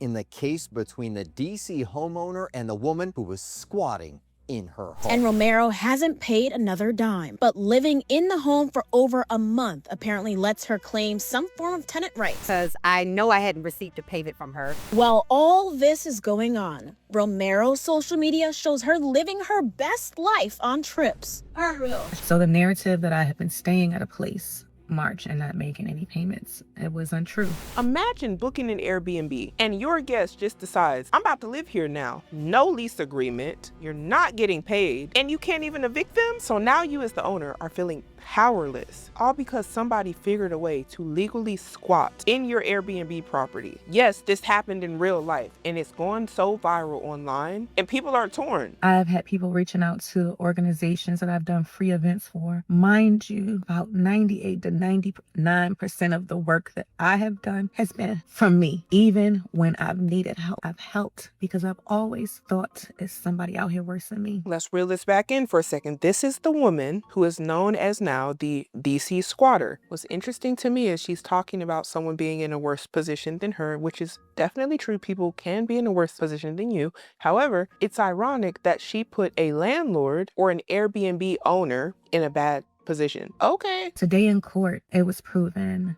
in the case between the D.C. homeowner and the woman who was squatting in her home. And Romero hasn't paid another dime, but living in the home for over a month apparently lets her claim some form of tenant rights. Because I know I hadn't received a payment from her. While all this is going on, Romero's social media shows her living her best life on trips. So the narrative that I have been staying at a place March and not making any payments, it was untrue. Imagine booking an Airbnb and your guest just decides, I'm about to live here now. No lease agreement, you're not getting paid, and you can't even evict them? So now you as the owner are feeling powerless, all because somebody figured a way to legally squat in your Airbnb property. Yes, this happened in real life and it's gone so viral online and people are torn. I've had people reaching out to organizations that I've done free events for. Mind you, about 98 to 99% of the work that I have done has been from me. Even when I've needed help, I've helped because I've always thought it's somebody out here worse than me. Let's reel this back in for a second. This is the woman who is known as now the DC squatter. What's interesting to me is she's talking about someone being in a worse position than her, which is definitely true. People can be in a worse position than you. However, it's ironic that she put a landlord or an Airbnb owner in a bad position. Okay. Today in court, it was proven,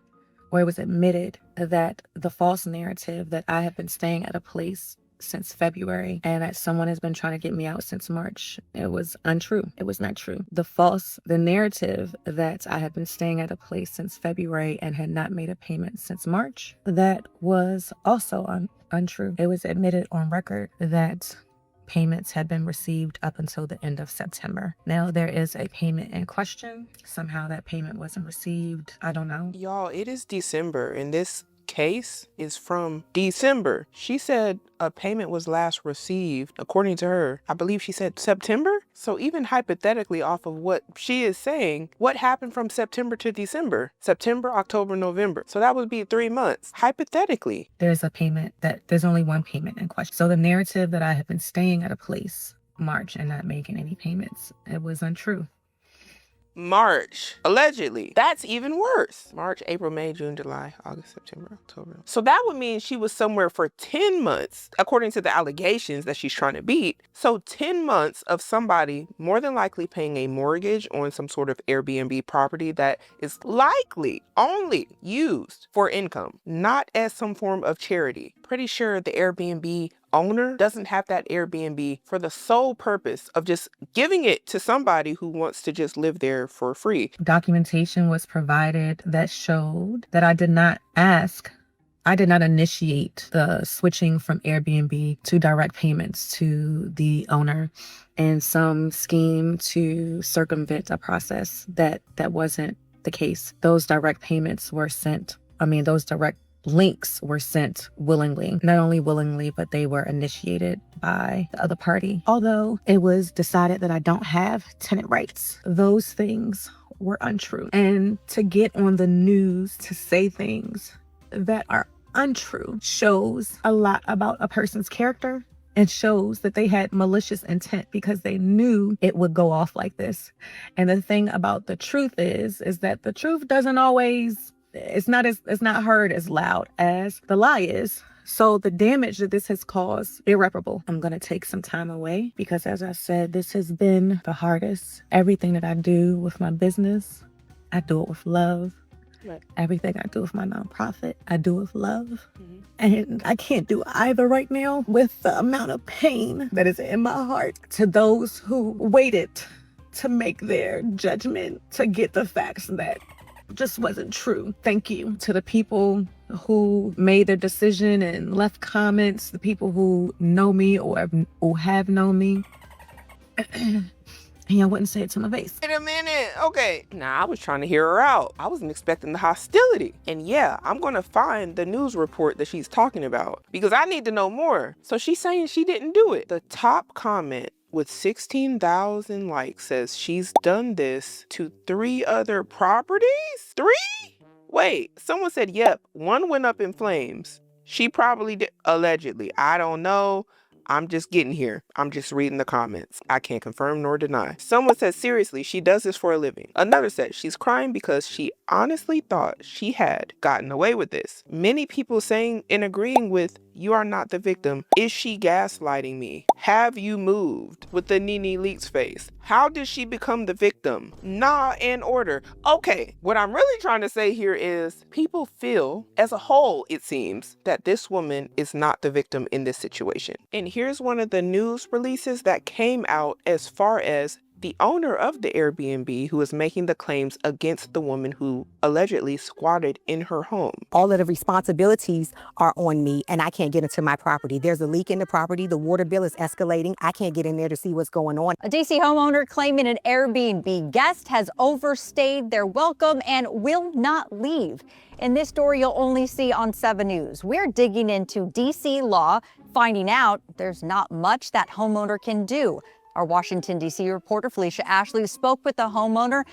or it was admitted, that the false narrative that I have been staying at a place since February and that someone has been trying to get me out since March, it was untrue. It was not true. The narrative that I had been staying at a place since February and had not made a payment since March, that was also untrue. It was admitted on record that payments had been received up until the end of September. Now there is a payment in question. Somehow that payment wasn't received. I don't know. Y'all, it is December and this case is from December. She said a payment was last received, according to her, I believe she said September. So even hypothetically off of what she is saying, what happened from September to December? September, October, November. So that would be 3 months, hypothetically. There's only one payment in question. So the narrative that I have been staying at a place March and not making any payments, it was untrue. March, allegedly. That's even worse. March, April, May, June, July, August, September, October. So that would mean she was somewhere for 10 months, according to the allegations that she's trying to beat. So 10 months of somebody more than likely paying a mortgage on some sort of Airbnb property that is likely only used for income, not as some form of charity. Pretty sure the Airbnb owner doesn't have that Airbnb for the sole purpose of just giving it to somebody who wants to just live there for free. Documentation was provided that showed that I did not initiate the switching from Airbnb to direct payments to the owner in some scheme to circumvent a process that wasn't the case. Those direct payments were sent, those direct links were sent willingly. Not only willingly, but they were initiated by the other party. Although it was decided that I don't have tenant rights, those things were untrue. And to get on the news to say things that are untrue shows a lot about a person's character and shows that they had malicious intent because they knew it would go off like this. And the thing about the truth is that the truth doesn't always, it's not heard as loud as the lie is. So the damage that this has caused, irreparable. I'm going to take some time away because, as I said, this has been the hardest. Everything that I do with my business, I do it with love. Right. Everything I do with my nonprofit, I do with love. Mm-hmm. And I can't do either right now with the amount of pain that is in my heart. To those who waited to make their judgment, to get the facts that just wasn't true, thank you. To the people who made their decision and left comments, the people who know me or have known me, I wouldn't say it to my face. Wait a minute. Okay. Nah, I was trying to hear her out. I wasn't expecting the hostility. And yeah, I'm going to find the news report that she's talking about because I need to know more. So she's saying she didn't do it. The top comment with 16,000 likes says she's done this to 3 other properties? 3? Wait, someone said, yep, one went up in flames. She probably did, allegedly. I don't know. I'm just getting here. I'm just reading the comments. I can't confirm nor deny. Someone says, seriously, she does this for a living. Another says, she's crying because she honestly thought she had gotten away with this. Many people saying and agreeing with, you are not the victim. Is she gaslighting me? Have you moved? With the Nene Leakes face. How did she become the victim? Nah, in order. Okay, what I'm really trying to say here is people feel, as a whole, it seems, that this woman is not the victim in this situation. And here's one of the news releases that came out as far as the owner of the Airbnb who is making the claims against the woman who allegedly squatted in her home. All of the responsibilities are on me and I can't get into my property. There's a leak in the property. The water bill is escalating. I can't get in there to see what's going on. A D.C. homeowner claiming an Airbnb guest has overstayed their welcome and will not leave. In this story you'll only see on 7 News. We're digging into D.C. law, finding out there's not much that homeowner can do. Our Washington, D.C. reporter Felicia Ashley spoke with the homeowner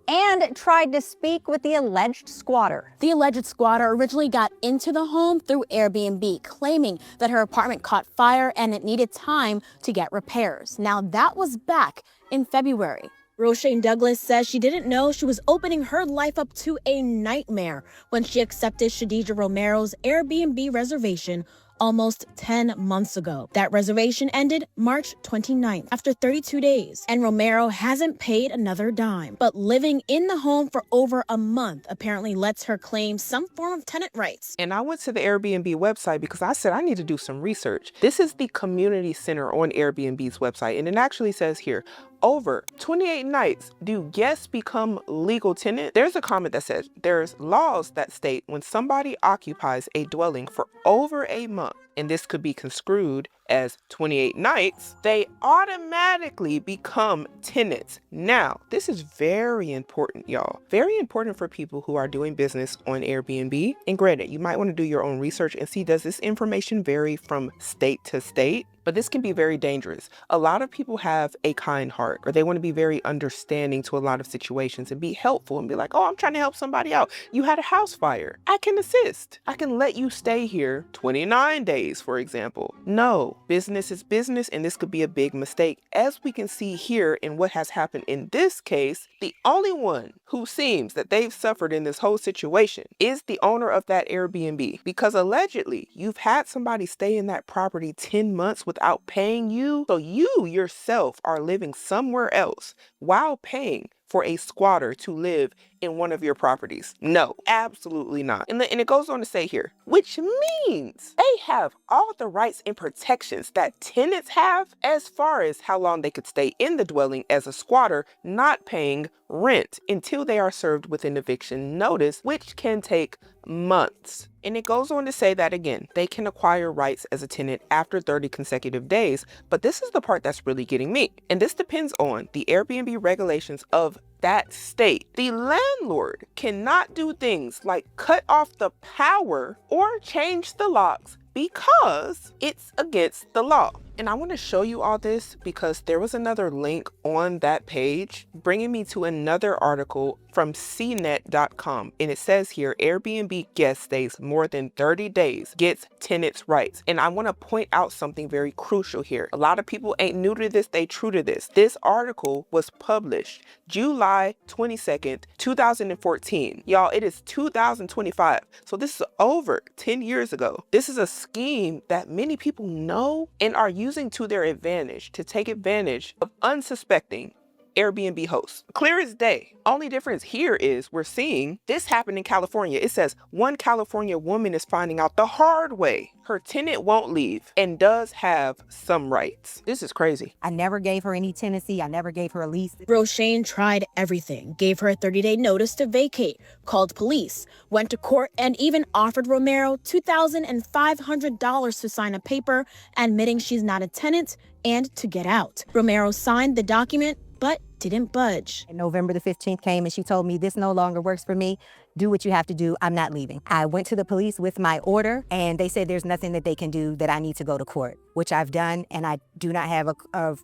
and tried to speak with the alleged squatter. The alleged squatter originally got into the home through Airbnb, claiming that her apartment caught fire and it needed time to get repairs. Now that was back in February. Roshane Douglas says she didn't know she was opening her life up to a nightmare when she accepted Shadija Romero's Airbnb reservation almost 10 months ago. That reservation ended March 29th after 32 days, and Romero hasn't paid another dime. But living in the home for over a month apparently lets her claim some form of tenant rights. And I went to the Airbnb website because I said I need to do some research. This is the community center on Airbnb's website, and it actually says here, over 28 nights, do guests become legal tenant? There's a comment that says there's laws that state when somebody occupies a dwelling for over a month, and this could be construed as 28 nights, they automatically become tenants. Now, this is very important, y'all. Very important for people who are doing business on Airbnb. And granted, you might want to do your own research and see, does this information vary from state to state? But this can be very dangerous. A lot of people have a kind heart, or they want to be very understanding to a lot of situations and be helpful and be like, oh, I'm trying to help somebody out. You had a house fire. I can assist. I can let you stay here 29 days, for example. No, business is business, and this could be a big mistake. As we can see here in what has happened in this case, the only one who seems that they've suffered in this whole situation is the owner of that Airbnb, because allegedly you've had somebody stay in that property 10 months without paying you, so you yourself are living somewhere else while paying for a squatter to live in one of your properties. No, absolutely not. And it goes on to say here, which means they have all the rights and protections that tenants have as far as how long they could stay in the dwelling as a squatter, not paying rent until they are served with an eviction notice, which can take months. And it goes on to say that again, they can acquire rights as a tenant after 30 consecutive days. But this is the part that's really getting me. And this depends on the Airbnb regulations of that state. The landlord cannot do things like cut off the power or change the locks because it's against the law. And I want to show you all this because there was another link on that page bringing me to another article from cnet.com. And it says here, Airbnb guest stays more than 30 days gets tenants' rights. And I want to point out something very crucial here. A lot of people ain't new to this, they true to this. This article was published July 22nd, 2014. Y'all, it is 2025. So this is over 10 years ago. This is a scheme that many people know and are using to their advantage to take advantage of unsuspecting Airbnb hosts. Clear as day. Only difference here is we're seeing this happen in California. It says one California woman is finding out the hard way her tenant won't leave and does have some rights. This is crazy. I never gave her any tenancy. I never gave her a lease. Roshane tried everything, gave her a 30-day notice to vacate, called police, went to court, and even offered Romero $2,500 to sign a paper admitting she's not a tenant and to get out. Romero signed the document, but didn't budge. November the 15th came and she told me, this no longer works for me. Do what you have to do. I'm not leaving. I went to the police with my order and they said there's nothing that they can do, that I need to go to court, which I've done. And I do not have a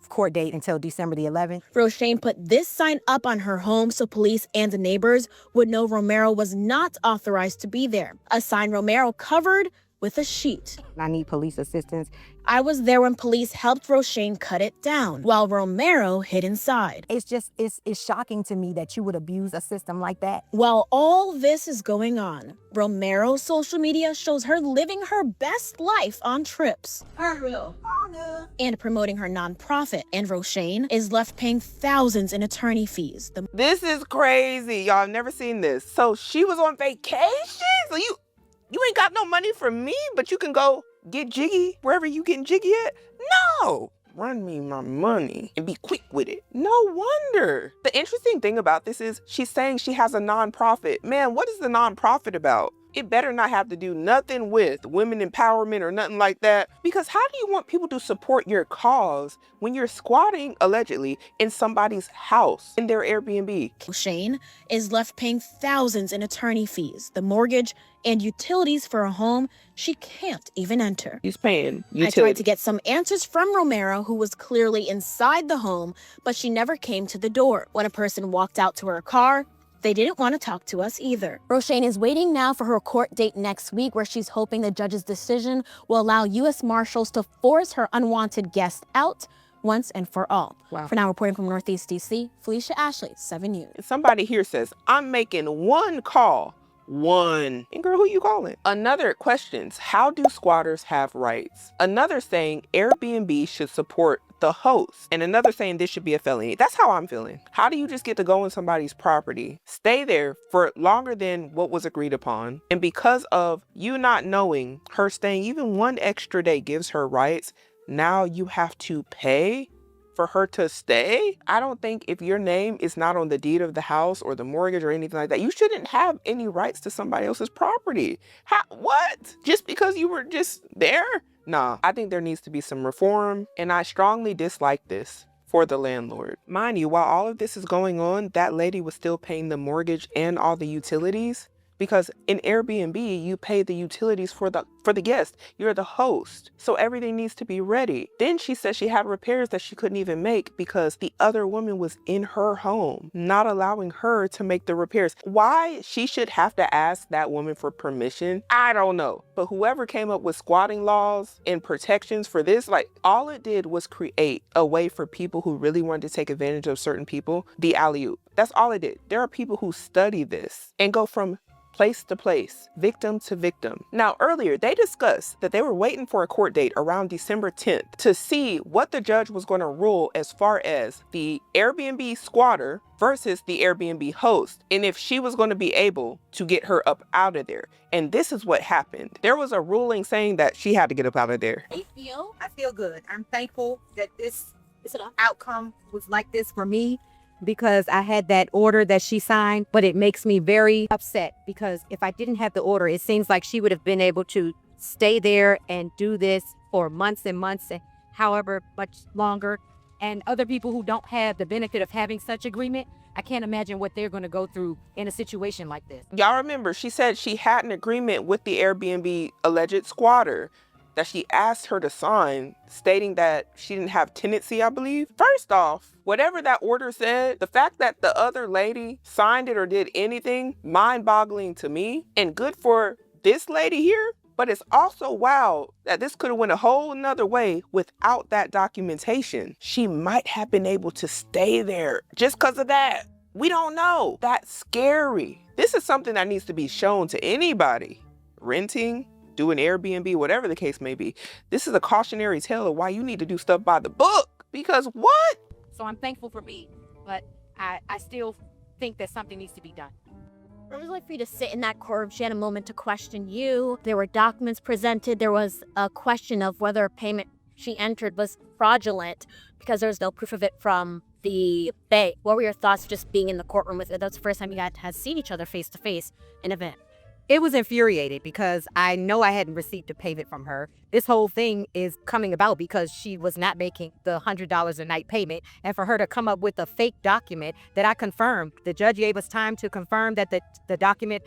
court date until December the 11th. Roshane put this sign up on her home so police and neighbors would know Romero was not authorized to be there. A sign Romero covered with a sheet. I need police assistance. I was there when police helped Roshane cut it down, while Romero hid inside. It's shocking to me that you would abuse a system like that. While all this is going on, Romero's social media shows her living her best life on trips and promoting her nonprofit, and Roshane is left paying thousands in attorney fees. This is crazy. Y'all have never seen this. So she was on vacation? So you ain't got no money from me, but you can go get jiggy wherever you getting jiggy at? No. Run me my money and be quick with it. No wonder. The interesting thing about this is she's saying she has a nonprofit. Man, what is the nonprofit about? It better not have to do nothing with women empowerment or nothing like that. Because how do you want people to support your cause when you're squatting, allegedly, in somebody's house, in their Airbnb? Roshane is left paying thousands in attorney fees, the mortgage, and utilities for a home she can't even enter. He's paying utilities. I tried to get some answers from Romero, who was clearly inside the home, but she never came to the door. When a person walked out to her car, they didn't want to talk to us either. Roshane is waiting now for her court date next week, where she's hoping the judge's decision will allow U.S. Marshals to force her unwanted guest out once and for all. Wow. For now, reporting from Northeast D.C., Felicia Ashley, 7 News. Somebody here says, I'm making one call. One. And girl, who you calling? Another questions, how do squatters have rights? Another saying Airbnb should support the host. And another saying this should be a felony. That's how I'm feeling. How do you just get to go on somebody's property, stay there for longer than what was agreed upon, and because of you not knowing, her staying even one extra day gives her rights, now you have to pay for her to stay? I don't think if your name is not on the deed of the house or the mortgage or anything like that, you shouldn't have any rights to somebody else's property. What? Just because you were just there? Nah, I think there needs to be some reform, and I strongly dislike this for the landlord. Mind you, while all of this is going on, that lady was still paying the mortgage and all the utilities. Because in Airbnb, you pay the utilities for the guest. You're the host. So everything needs to be ready. Then she said she had repairs that she couldn't even make because the other woman was in her home, not allowing her to make the repairs. Why she should have to ask that woman for permission, I don't know. But whoever came up with squatting laws and protections for this, like, all it did was create a way for people who really wanted to take advantage of certain people, the alley-oop. That's all it did. There are people who study this and go from place to place, victim to victim. Now, earlier, they discussed that they were waiting for a court date around December 10th to see what the judge was going to rule as far as the Airbnb squatter versus the Airbnb host, and if she was going to be able to get her up out of there. And this is what happened. There was a ruling saying that she had to get up out of there. How do you feel? I feel good. I'm thankful that this outcome was like this for me, because I had that order that she signed, but it makes me very upset because if I didn't have the order, it seems like she would have been able to stay there and do this for months and months and however much longer. And other people who don't have the benefit of having such agreement, I can't imagine what they're going to go through in a situation like this. Y'all remember, she said she had an agreement with the Airbnb alleged squatter that she asked her to sign, stating that she didn't have tenancy, I believe. First off, whatever that order said, the fact that the other lady signed it or did anything, mind-boggling to me, and good for this lady here. But it's also wild that this could have went a whole nother way without that documentation. She might have been able to stay there just because of that. We don't know. That's scary. This is something that needs to be shown to anybody renting, doing Airbnb, whatever the case may be. This is a cautionary tale of why you need to do stuff by the book. Because what? So I'm thankful for me, but I still think that something needs to be done. It was like for you to sit in that courtroom. She had a moment to question you. There were documents presented. There was a question of whether a payment she entered was fraudulent because there was no proof of it from the bank. What were your thoughts just being in the courtroom with it? That's the first time you guys had seen each other face to face in an event. It was infuriating because I know I hadn't received a payment from her. This whole thing is coming about because she was not making the $100 a night payment. And for her to come up with a fake document that I confirmed, the judge gave us time to confirm that the document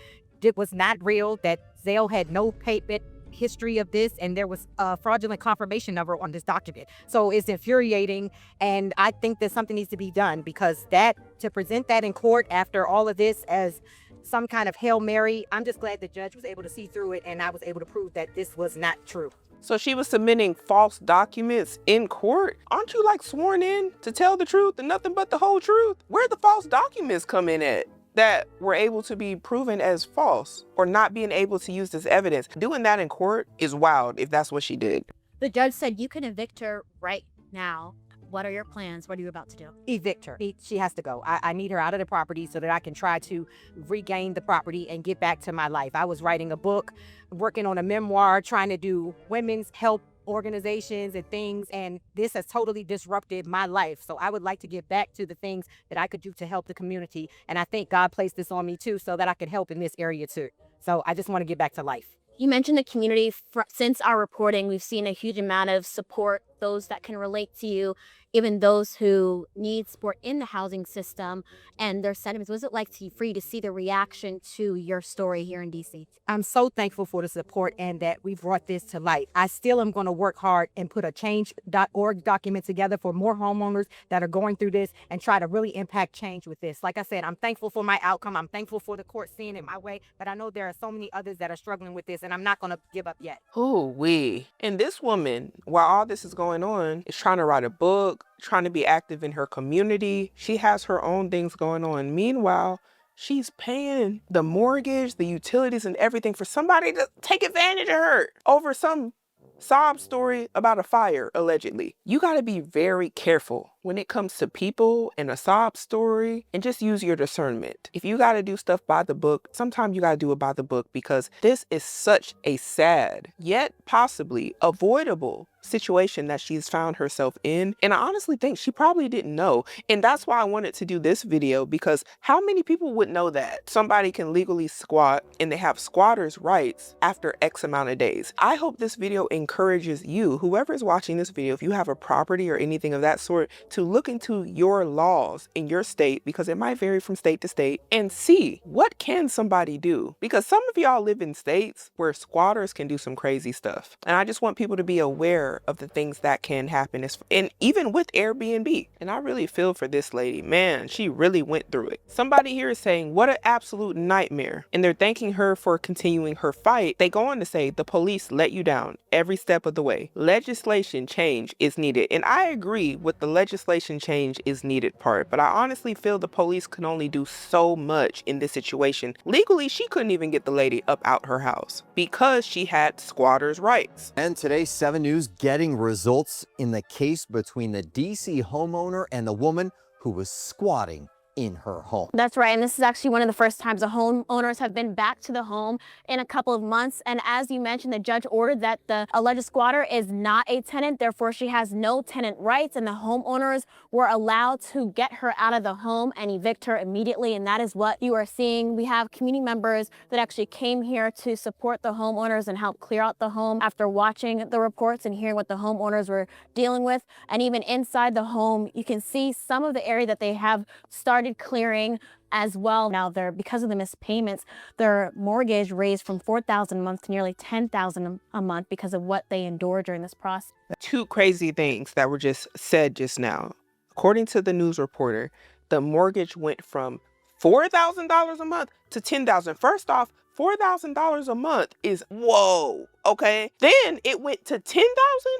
was not real, that Zale had no payment history of this, and there was a fraudulent confirmation number on this document. So it's infuriating, and I think that something needs to be done because to present that in court after all of this as some kind of Hail Mary. I'm just glad the judge was able to see through it and I was able to prove that this was not true. So she was submitting false documents in court? Aren't you like sworn in to tell the truth and nothing but the whole truth? Where the false documents come in at that were able to be proven as false or not being able to use this evidence? Doing that in court is wild if that's what she did. The judge said you can evict her right now. What are your plans? What are you about to do? Evict her. She has to go. I need her out of the property so that I can try to regain the property and get back to my life. I was writing a book, working on a memoir, trying to do women's health organizations and things, and this has totally disrupted my life. So I would like to get back to the things that I could do to help the community. And I think God placed this on me too so that I could help in this area too. So I just want to get back to life. You mentioned the community. Since our reporting, we've seen a huge amount of support, those that can relate to you, even those who need support in the housing system and their sentiments. What was it like for you to see the reaction to your story here in D.C.? I'm so thankful for the support and that we brought this to light. I still am going to work hard and put a change.org document together for more homeowners that are going through this and try to really impact change with this. Like I said, I'm thankful for my outcome. I'm thankful for the court seeing it my way, but I know there are so many others that are struggling with this and I'm not going to give up yet. And this woman, while all this is going on, is trying to write a book, trying to be active in her community. She has her own things going on. Meanwhile, she's paying the mortgage, the utilities, and everything for somebody to take advantage of her over some sob story about a fire, allegedly. You got to be very careful when it comes to people and a sob story, and just use your discernment. If you got to do stuff by the book, sometimes you got to do it by the book, because this is such a sad, yet possibly avoidable situation that she's found herself in. And I honestly think she probably didn't know. And that's why I wanted to do this video, because how many people would know that somebody can legally squat and they have squatters' rights after X amount of days? I hope this video encourages you, whoever is watching this video, if you have a property or anything of that sort, to look into your laws in your state, because it might vary from state to state, and see what can somebody do. Because some of y'all live in states where squatters can do some crazy stuff. And I just want people to be aware of the things that can happen, and even with Airbnb. And I really feel for this lady. Man, she really went through it. Somebody here is saying, what an absolute nightmare. And they're thanking her for continuing her fight. They go on to say, the police let you down every step of the way. Legislation change is needed. And I agree with the legislation change is needed part, but I honestly feel the police can only do so much in this situation. Legally, she couldn't even get the lady up out her house because she had squatters' rights. And today, 7 News getting results in the case between the D.C. homeowner and the woman who was squatting in her home. That's right, and this is actually one of the first times the homeowners have been back to the home in a couple of months. And as you mentioned, the judge ordered that the alleged squatter is not a tenant, therefore she has no tenant rights, and the homeowners were allowed to get her out of the home and evict her immediately. And that is what you are seeing. We have community members that actually came here to support the homeowners and help clear out the home after watching the reports and hearing what the homeowners were dealing with. And even inside the home, you can see some of the area that they have started clearing as well. Now, because of the missed payments, their mortgage raised from $4,000 a month to nearly $10,000 a month because of what they endured during this process. Two crazy things that were just said just now. According to the news reporter, the mortgage went from $4,000 a month to $10,000. First off, $4,000 a month is whoa. Okay. Then it went to $10,000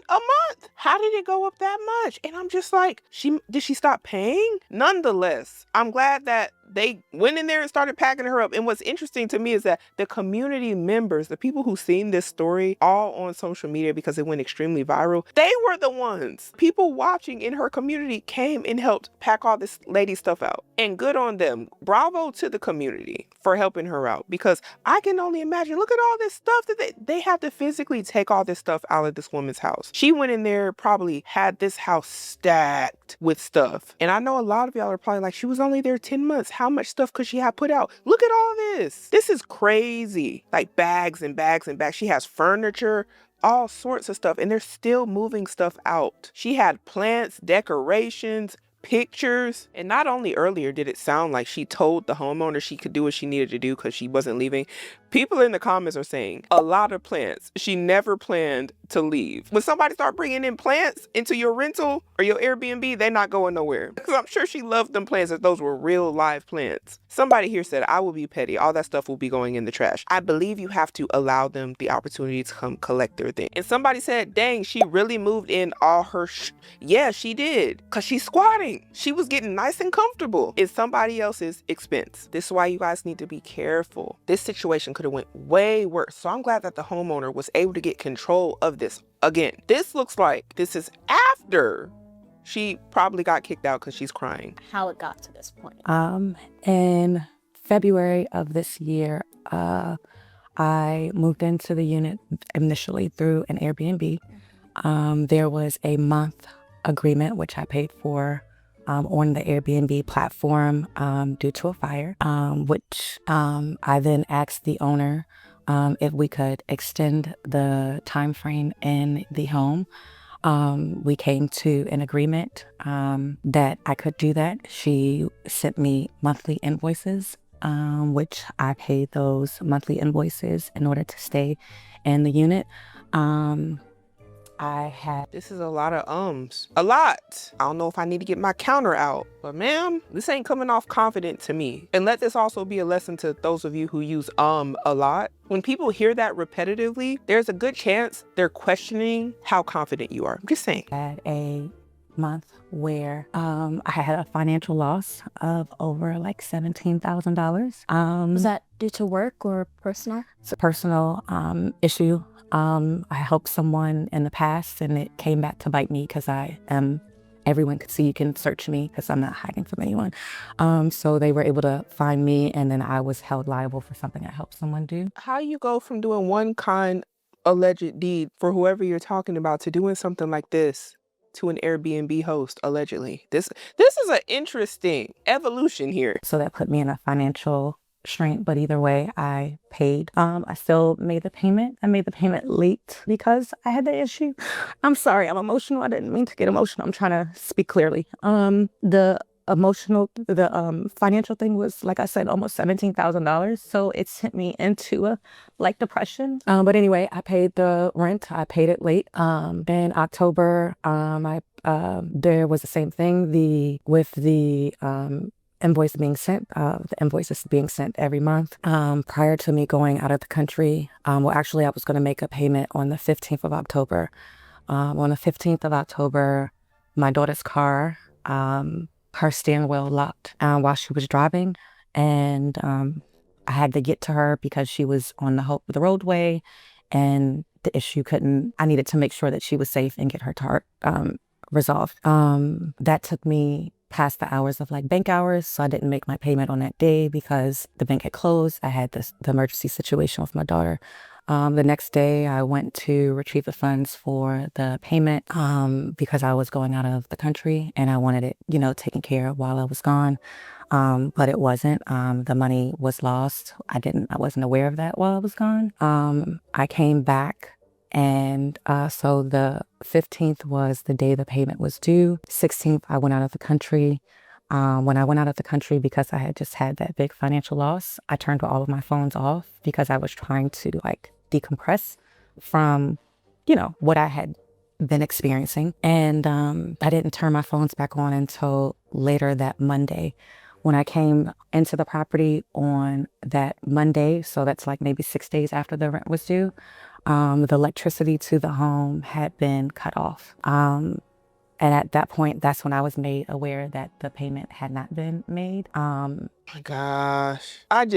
a month. How did it go up that much? And I'm just like, did she stop paying? Nonetheless, I'm glad that they went in there and started packing her up. And what's interesting to me is that the community members, the people who seen this story all on social media because it went extremely viral, they were the ones. People watching in her community came and helped pack all this lady stuff out. And good on them. Bravo to the community for helping her out, because I can only imagine, look at all this stuff that they have to physically take all this stuff out of this woman's house. She went in there, probably had this house stacked with stuff. And I know a lot of y'all are probably like, she was only there 10 months. How much stuff could she have put out? Look at all this. This is crazy. Like bags and bags and bags. She has furniture, all sorts of stuff, and they're still moving stuff out. She had plants, decorations, pictures. And not only earlier did it sound like she told the homeowner she could do what she needed to do because she wasn't leaving. People in the comments are saying a lot of plants. She never planned to leave. When somebody start bringing in plants into your rental or your Airbnb, they're not going nowhere. Because I'm sure she loved them plants if those were real live plants. Somebody here said, I will be petty. All that stuff will be going in the trash. I believe you have to allow them the opportunity to come collect their thing. And somebody said, dang, she really moved in all her yeah, she did. Because she's squatting. She was getting nice and comfortable. It's somebody else's expense. This is why you guys need to be careful. This situation could have went way worse. So I'm glad that the homeowner was able to get control of this. Again, this looks like this is after she probably got kicked out because she's crying. How it got to this point. In February of this year, I moved into the unit initially through an Airbnb. There was a month agreement, which I paid for on the Airbnb platform due to a fire, which I then asked the owner if we could extend the time frame in the home. We came to an agreement that I could do that. She sent me monthly invoices, which I paid those monthly invoices in order to stay in the unit. This is a lot of ums. A lot. I don't know if I need to get my counter out, but ma'am, this ain't coming off confident to me. And let this also be a lesson to those of you who use a lot. When people hear that repetitively, there's a good chance they're questioning how confident you are. I'm just saying. I had a month where I had a financial loss of over like $17,000. Was that due to work or personal? It's a personal issue. I helped someone in the past and it came back to bite me because everyone could see, you can search me because I'm not hiding from anyone. So they were able to find me and then I was held liable for something I helped someone do. How you go from doing one kind alleged deed for whoever you're talking about to doing something like this to an Airbnb host, allegedly? This is an interesting evolution here. So that put me in a financial strain, but either way, I paid. I still made the payment. I made the payment late because I had the issue. I'm sorry, I'm emotional. I didn't mean to get emotional. I'm trying to speak clearly. The financial thing was, like I said, almost $17,000. So it sent me into a depression. But anyway, I paid the rent. I paid it late. In October, there was the same thing. With the invoice being sent, the invoices being sent every month. Prior to me going out of the country, well, actually, I was going to make a payment on the 15th of October. On the 15th of October, my daughter's car, her steering wheel locked while she was driving, and I had to get to her because she was on the roadway, and the issue I needed to make sure that she was safe and get her resolved. That took me past the hours of bank hours, so I didn't make my payment on that day because the bank had closed. I had the emergency situation with my daughter. The next day, I went to retrieve the funds for the payment because I was going out of the country and I wanted it, taken care of while I was gone. But it wasn't. The money was lost. I wasn't aware of that while I was gone. I came back. And so the 15th was the day the payment was due. 16th, I went out of the country. When I went out of the country, because I had just had that big financial loss, I turned all of my phones off because I was trying to decompress from, what I had been experiencing. And I didn't turn my phones back on until later that Monday. When I came into the property on that Monday, so that's maybe 6 days after the rent was due, the electricity to the home had been cut off. And at that point, that's when I was made aware that the payment had not been made. My gosh. I'm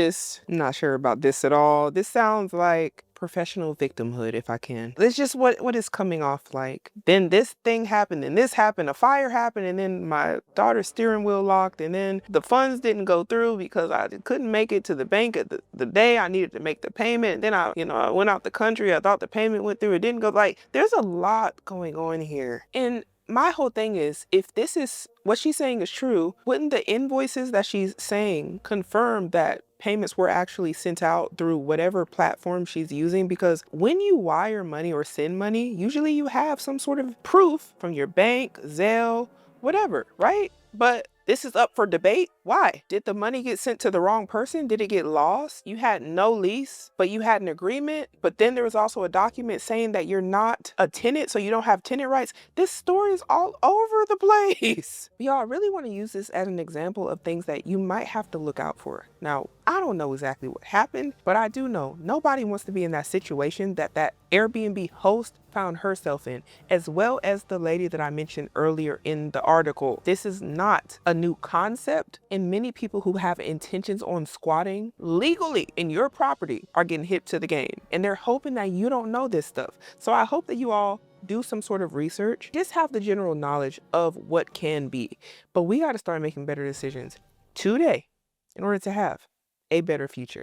not sure about this at all. This sounds like professional victimhood, if I can. It's just what is coming off like. Then this thing happened, and this happened, a fire happened, and then my daughter's steering wheel locked, and then the funds didn't go through because I couldn't make it to the bank at the day I needed to make the payment. And then I went out the country. I thought the payment went through. It didn't go. There's a lot going on here. And my whole thing is, if this is what she's saying is true, wouldn't the invoices that she's saying confirm that payments were actually sent out through whatever platform she's using? Because when you wire money or send money, usually you have some sort of proof from your bank, Zelle, whatever, right? But this is up for debate. Why? Did the money get sent to the wrong person? Did it get lost? You had no lease, but you had an agreement. But then there was also a document saying that you're not a tenant, so you don't have tenant rights. This story is all over the place. Y'all really want to use this as an example of things that you might have to look out for. Now, I don't know exactly what happened, but I do know nobody wants to be in that situation that Airbnb host found herself in, as well as the lady that I mentioned earlier in the article. This is not a new concept, and many people who have intentions on squatting legally in your property are getting hip to the game, and they're hoping that you don't know this stuff. So I hope that you all do some sort of research, just have the general knowledge of what can be. But we got to start making better decisions today in order to have a better future.